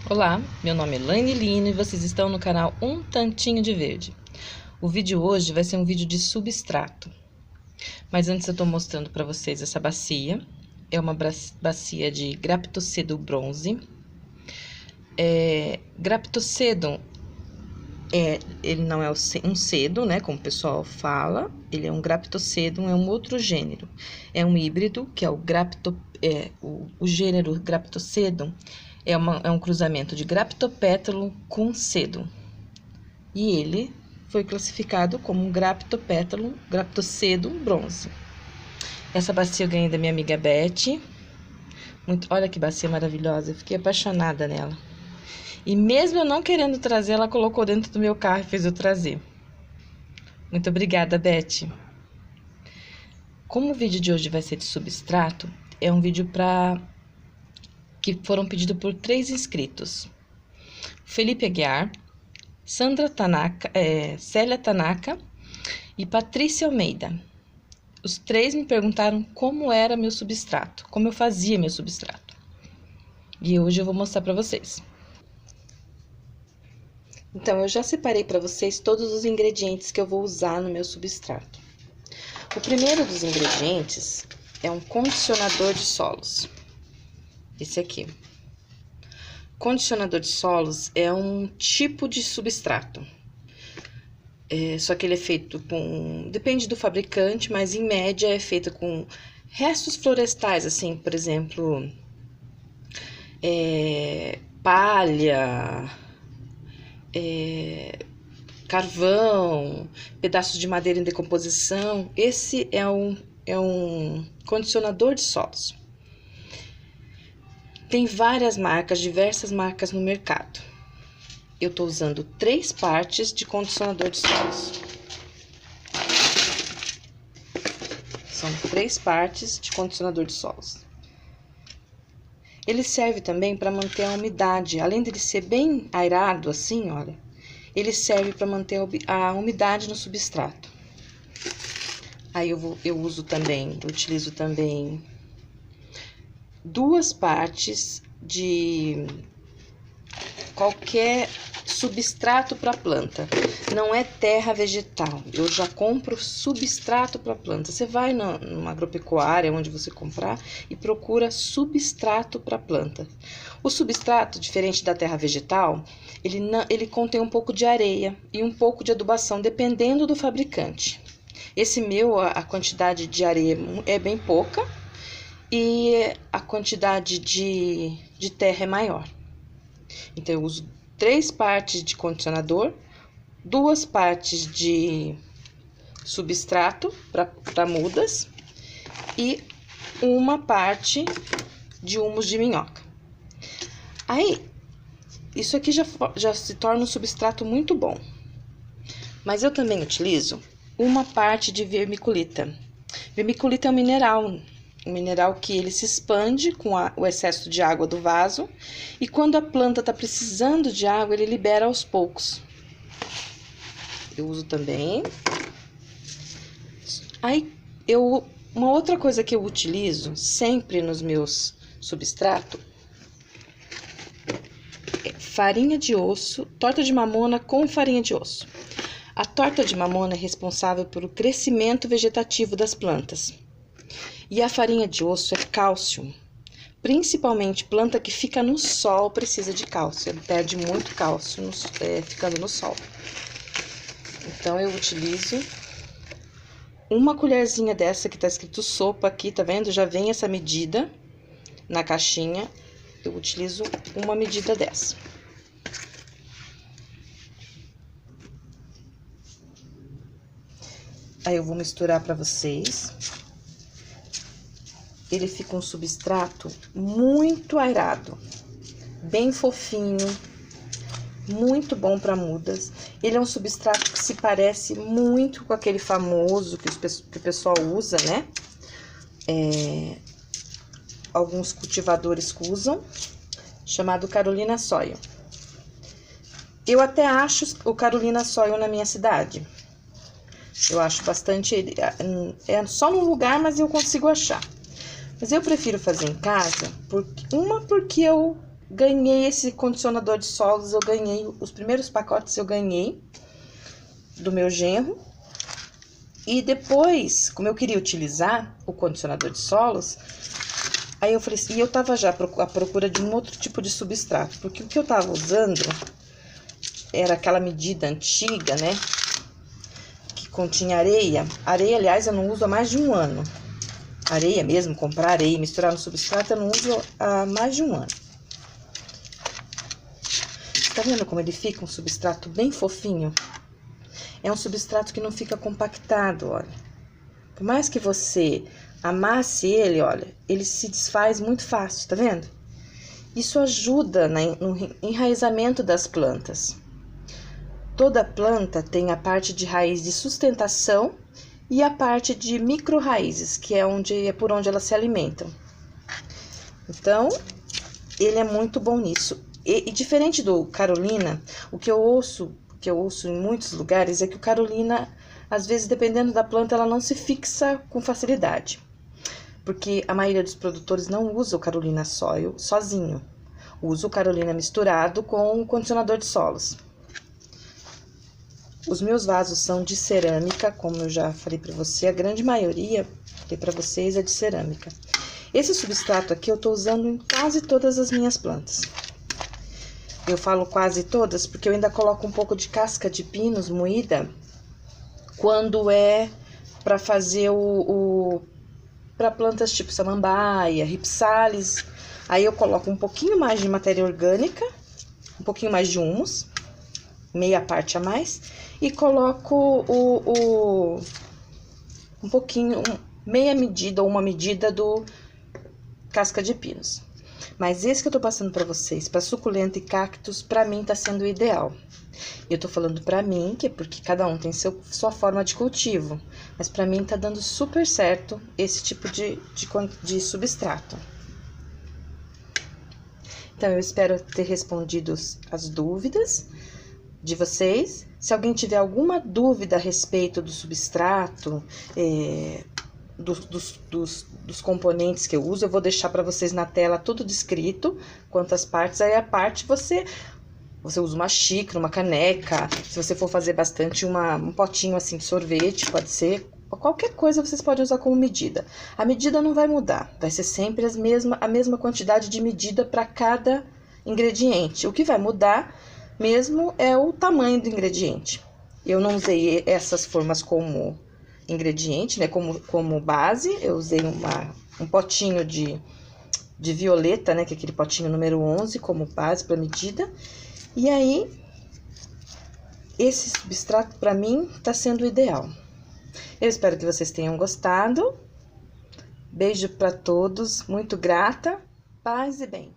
Olá, meu nome é Laine Lino e vocês estão no canal Um Tantinho de Verde. O vídeo hoje vai ser um vídeo de substrato. Mas antes eu estou mostrando para vocês essa bacia. É uma bacia de Graptocedum bronze. Graptocedum, ele não é um cedo, né, como o pessoal fala. Ele é um Graptocedum, é um outro gênero. É um híbrido, que é o gênero Graptocedum. É um cruzamento de Graptopétalo com Sedum. E ele foi classificado como um Graptocedum bronze. Essa bacia eu ganhei da minha amiga Beth. Olha que bacia maravilhosa, eu fiquei apaixonada nela. E mesmo eu não querendo trazer, ela colocou dentro do meu carro e fez eu trazer. Muito obrigada, Beth. Como o vídeo de hoje vai ser de substrato, é um vídeo que foram pedidos por 3 inscritos. Felipe Aguiar, Sandra Tanaka, Célia Tanaka e Patrícia Almeida. Os 3 me perguntaram como era meu substrato, como eu fazia meu substrato. E hoje eu vou mostrar para vocês. Então, eu já separei para vocês todos os ingredientes que eu vou usar no meu substrato. O primeiro dos ingredientes é um condicionador de solos. Esse aqui. Condicionador de solos é um tipo de substrato. Só que ele é feito com... Depende do fabricante, mas em média é feito com restos florestais, assim, por exemplo, palha, carvão, pedaços de madeira em decomposição. Esse é um condicionador de solos. Tem várias marcas, diversas marcas no mercado. Eu tô usando 3 partes de condicionador de solos. São 3 partes de condicionador de solos. Ele serve também para manter a umidade. Além dele ser bem airado assim, olha, ele serve para manter a umidade no substrato. Aí eu utilizo também 2 partes de qualquer substrato para planta. Não é terra vegetal, eu já compro substrato para planta. Você vai numa agropecuária, onde você comprar, e procura substrato para planta. O substrato, diferente da terra vegetal, ele contém um pouco de areia e um pouco de adubação, dependendo do fabricante. Esse meu, a quantidade de areia é bem pouca, e a quantidade de terra é maior. Então, eu uso 3 partes de condicionador, 2 partes de substrato para mudas e 1 parte de humus de minhoca. Aí, isso aqui já se torna um substrato muito bom. Mas eu também utilizo 1 parte de vermiculita. Vermiculita é um mineral que ele se expande com o excesso de água do vaso, e quando a planta está precisando de água, ele libera aos poucos. Eu uso também. Aí, uma outra coisa que eu utilizo sempre nos meus substratos é farinha de osso, torta de mamona com farinha de osso. A torta de mamona é responsável pelo crescimento vegetativo das plantas. E a farinha de osso é cálcio. Principalmente planta que fica no sol precisa de cálcio. Ele perde muito cálcio ficando no sol. Então, eu utilizo 1 colherzinha dessa que tá escrito sopa aqui, tá vendo? Já vem essa medida na caixinha. Eu utilizo 1 medida dessa. Aí eu vou misturar para vocês. Ele fica um substrato muito airado, bem fofinho, muito bom para mudas. Ele é um substrato que se parece muito com aquele famoso que o pessoal usa, né? Alguns cultivadores usam, chamado Carolina Soil. Eu até acho o Carolina Soil na minha cidade. Eu acho bastante, é só num lugar, mas eu consigo achar. Mas eu prefiro fazer em casa, porque eu ganhei esse condicionador de solos, eu ganhei, os primeiros pacotes eu ganhei do meu genro. E depois, como eu queria utilizar o condicionador de solos, aí eu falei assim, e eu tava já à procura de um outro tipo de substrato, porque o que eu tava usando era aquela medida antiga, né, que continha areia. Areia, aliás, eu não uso há mais de um ano. Areia mesmo, comprar areia e misturar no substrato, eu não uso há mais de um ano. Tá vendo como ele fica um substrato bem fofinho? É um substrato que não fica compactado, olha. Por mais que você amasse ele, olha, ele se desfaz muito fácil, tá vendo? Isso ajuda no enraizamento das plantas. Toda planta tem a parte de raiz de sustentação e a parte de micro-raízes, que é por onde elas se alimentam. Então, ele é muito bom nisso. E diferente do Carolina, o que eu ouço em muitos lugares é que o Carolina, às vezes, dependendo da planta, ela não se fixa com facilidade. Porque a maioria dos produtores não usa o Carolina Soil sozinho. Usa o Carolina misturado com o condicionador de solos. Os meus vasos são de cerâmica, como eu já falei para você, a grande maioria, falei para vocês, é de cerâmica. Esse substrato aqui eu tô usando em quase todas as minhas plantas. Eu falo quase todas porque eu ainda coloco um pouco de casca de pinos moída quando é para fazer para plantas tipo samambaia, ripsalis. Aí eu coloco um pouquinho mais de matéria orgânica, um pouquinho mais de humus, meia parte a mais, e coloco um pouquinho, meia medida ou uma medida do casca de pinos. Mas esse que eu tô passando pra vocês, pra suculenta e cactos, pra mim tá sendo o ideal. Eu tô falando pra mim, que é porque cada um tem sua forma de cultivo. Mas pra mim tá dando super certo esse tipo de substrato. Então, eu espero ter respondido as dúvidas de vocês. Se alguém tiver alguma dúvida a respeito do substrato, dos componentes que eu uso, eu vou deixar para vocês na tela tudo descrito, quantas partes. Aí a parte você usa uma xícara, uma caneca, se você for fazer bastante, um potinho assim de sorvete, pode ser, qualquer coisa vocês podem usar como medida. A medida não vai mudar, vai ser sempre a mesma quantidade de medida para cada ingrediente. O que vai mudar mesmo é o tamanho do ingrediente. Eu não usei essas formas como ingrediente, né, como base. Eu usei um potinho de violeta, né, que é aquele potinho número 11, como base para medida. E aí, esse substrato para mim tá sendo o ideal. Eu espero que vocês tenham gostado. Beijo para todos, muito grata, paz e bem.